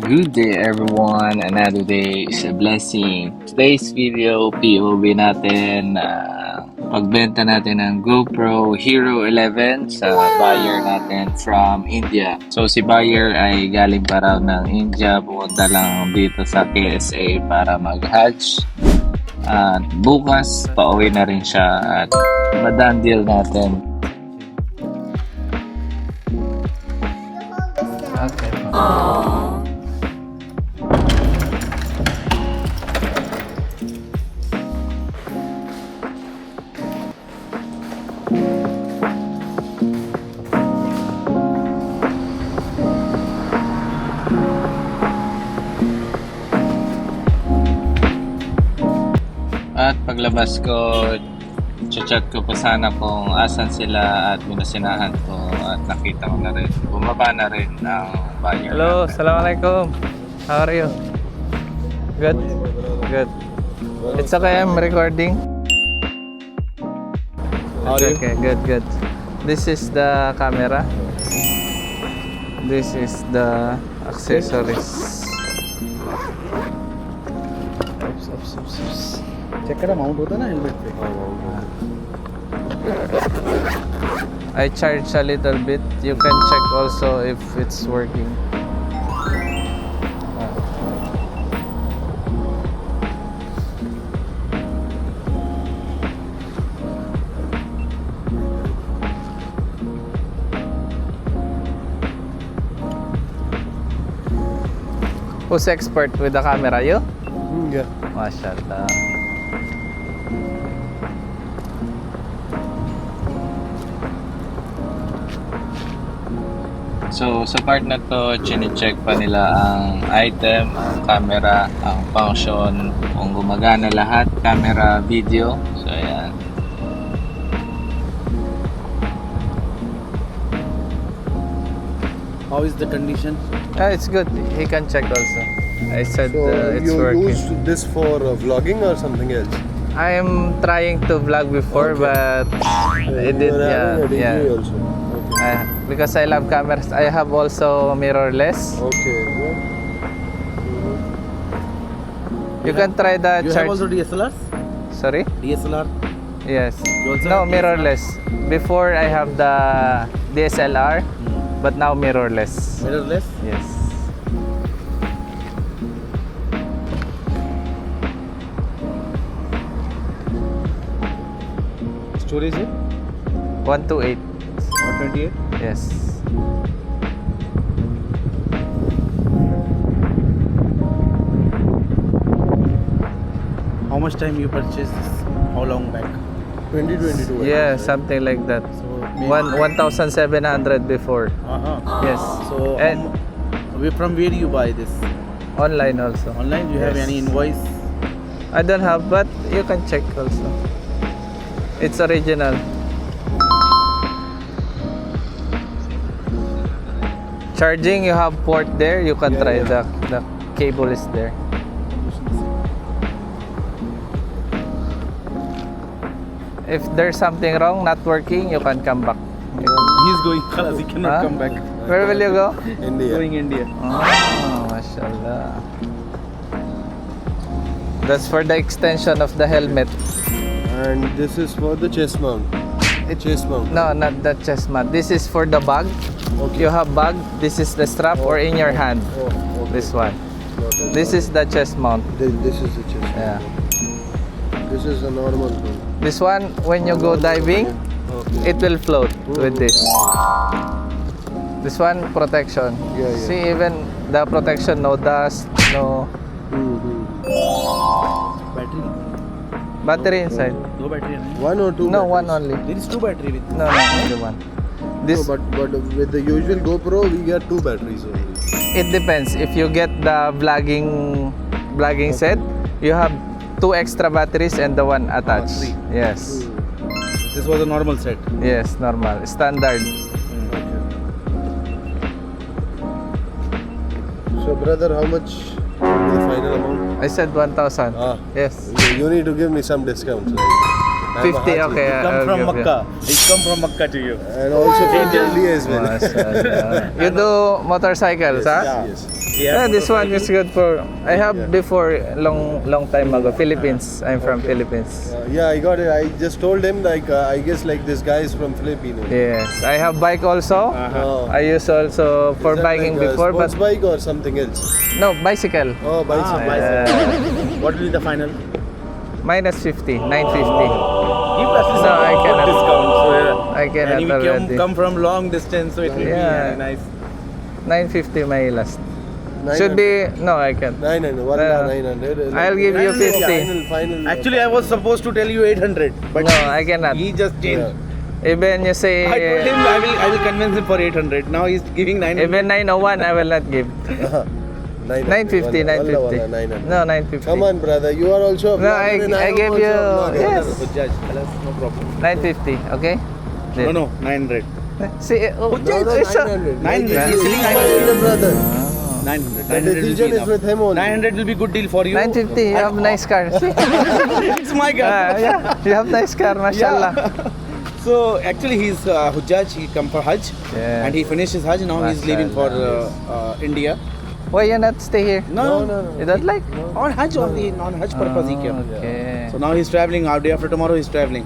Good day everyone, another day is a blessing. Today's video, POV natin, pagbenta natin ng GoPro Hero 11 sa buyer natin from India. So si buyer ay galing pa raw ng India, pumunta lang dito sa KSA para mag-hatch. At bukas, pauwi na rin siya at madaan deal natin. Okay. At paglabas ko, chat ko pa sana kung asan sila at minasinahan ko at nakita ko na rin. Bumaba na rin ang buyer. Hello, assalamualaikum. How are you? Good? Good. It's okay, I'm recording. It's okay, good. This is the camera. This is the accessories. Check करा mount होता है ना helmet पे. I charge a little bit. You can check also if it's working. Who's expert with the camera? You? Yeah. Mashallah. So sa part na to, chine-check pa nila ang item, ang camera, ang function, kung gumagana lahat, camera, video. So ayan. How is the condition? It's good. He can check also. I said So it's you working. used this for vlogging or something else? I am trying to vlog before, but it did. You are having a degree Yeah. also. Okay. Because I love cameras. I have also mirrorless. Okay. You can try the You have charge. also DSLRs? Sorry. DSLR? Yes. You also No, have mirrorless. Before I have the DSLR, but now mirrorless. Mirrorless? Yes. Storage is 128. 128? Yes. How much time you purchased this? How long back? 2022. Yeah, something like that. So 1,700 before. Yes. So And from where do you buy this? online also. Online? Do you have Yes. any invoice? I don't have, but you can check also. It's original. Charging, you have port there. You can try. The cable is there. If there's something wrong, not working, you can come back. He's going Khalas, he cannot Huh? come back. Where will you go? India. Going India. Oh, mashallah. That's for the extension of the helmet. And this is for the chest mount. Chest mount. No, not the chest mat. This is for the bag. Okay. You have bag. This is the strap or in your hand. Oh, okay. This one. Got it. This is the chest mount. This is the chest mount. Yeah. This is a normal one. This one, when you go diving, Okay. it will float with this. This one, protection. Yeah, yeah. See, even the protection, no dust, no Battery? battery inside. No battery? No? One or two? No, one batteries? only. There is two battery with No, only one. This, No, but with the usual GoPro, we get two batteries only. it depends. If you get the vlogging set, you have two extra batteries and the one attached. three. Yes. This was a normal set. Yes, normal. Standard. So, brother, how much is the final amount? I said 1,000. Ah, Yes. you need to give me some discounts. Right? I'm a 50, Haji. okay. Come I'll from give you. Makkah. He's come from Makkah to you. And also from Delhi as well. Mashallah. You do motorcycles, huh? Yes. Yeah, this one is good for. I have before long time ago. Philippines. I'm from Philippines. Yeah, I got it. I just told him like I guess like this guy is from Filipino. Yes, I have bike also. Oh. I use also for Is that biking like a before, but sports bike or something else? no bicycle. Oh, bicycle. What will be the final? Minus 50, 950. Give us No, I good cannot. discount. So, I cannot and we already. come from long distance, so it will Yeah. be nice. 950 my last. Should be no, I can't. 900. What No. 900? I'll give you 50. Final. Actually, I was supposed to tell you 800, but No, I cannot. he just changed. Even you say I told him I will convince him for 800. Now he's giving 900. even 901, I will not give. 950, 950. 900. No, 950. Come on, brother. You are also. a No, I vlogger and am gave also you. a vlogger. Yes, So judge, no problem. 950. Okay. No, 900. See, oh, No, no, it's a- 900. 900. He's my elder brother. 900. The 900 will decision be is with him enough. only. 900 will be good deal for you. 950. You have nice car. See? It's my car. Yeah, you have nice car, mashallah. So actually he's Hujjaj. He come for Hajj, Yeah. and he finished his Hajj. Now he's leaving for India. Why you not stay here? No, You don't like? On Hajj only. On Hajj purpose he came. Okay. So now he's traveling. Our day after tomorrow he's traveling.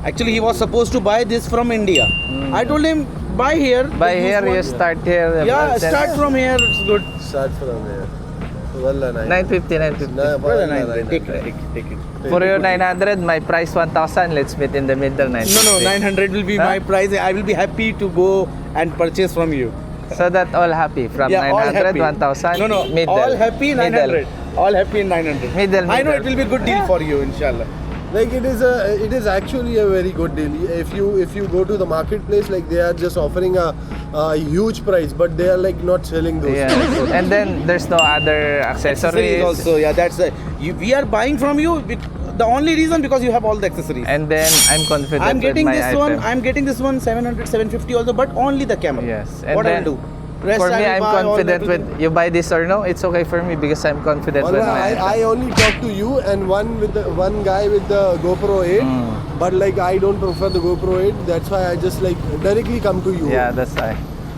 Actually, he was supposed to buy this from India. I told him buy here. By use here, one. you start here. Yeah, but then- start from here. It's good. Start from there. Wallah, 950, 950. Brother, 900. take it, take it. For your 900, my price 1,000. Let's meet in the middle. 950. No, 900 will be Huh? my price. I will be happy to go and purchase from you. So that all happy from Yeah, all 900, happy. 1,000. No, middle. all happy 900. All happy in 900. Middle, I know it middle. will be good deal for you, inshallah. Like it is actually a very good deal. If you go to the marketplace, like they are just offering a huge price, but they are like not selling those. Yeah. And then there's no other accessories. Accessories also, yeah, that's we are buying from you. The only reason because you have all the accessories. And then I'm confident I'm getting with my this item. one. I'm getting this one 700, 750 also, but only the camera. Yes. And What I then will do? Rest for I me, will I'm buy all confident with everything. you buy this or no. It's okay for me because I'm confident with Wallah, my item. I only talk to you and one guy with the GoPro 8, but like I don't prefer the GoPro 8. That's why I just like directly come to you. Yeah, that's why.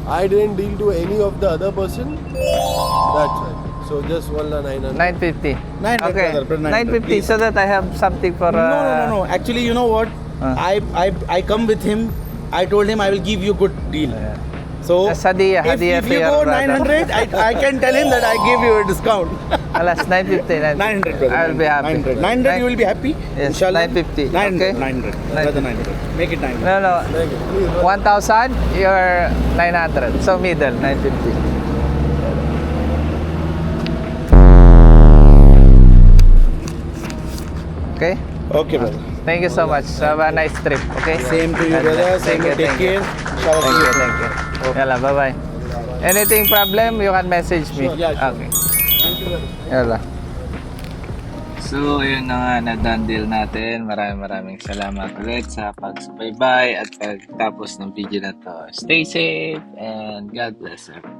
I didn't deal to any of the other person. That's why. So just wallah 900. 950. 900, Okay. brother, 950 please. so that I have something for. No. Actually, you know what? I come with him. I told him I will give you good deal. Yeah. So As hadiyah, hadiyah if to you your go brother. 900, I can tell him that I gave you a discount. Alas, 950. 900, brother. I'll be happy. 900 you will be happy. Yes, Inshallah. 950, 900. okay. 900. Brother, 900. Make it 900. No. Thank you. Please, 1,000, you're 900. So middle, 950. Okay? Okay, brother. Thank you so much. Have a nice trip. Okay? Same to you, brother. Same to take care. Inshallah, see you. Thank you. Yalla, bye-bye. Anything problem, you can message me. Yeah, sure. Okay. Yalla. So, yun na nga, na-done deal natin. Maraming salamat ulit sa pagsubaybay at pagtapos ng video na to. Stay safe and God bless everyone.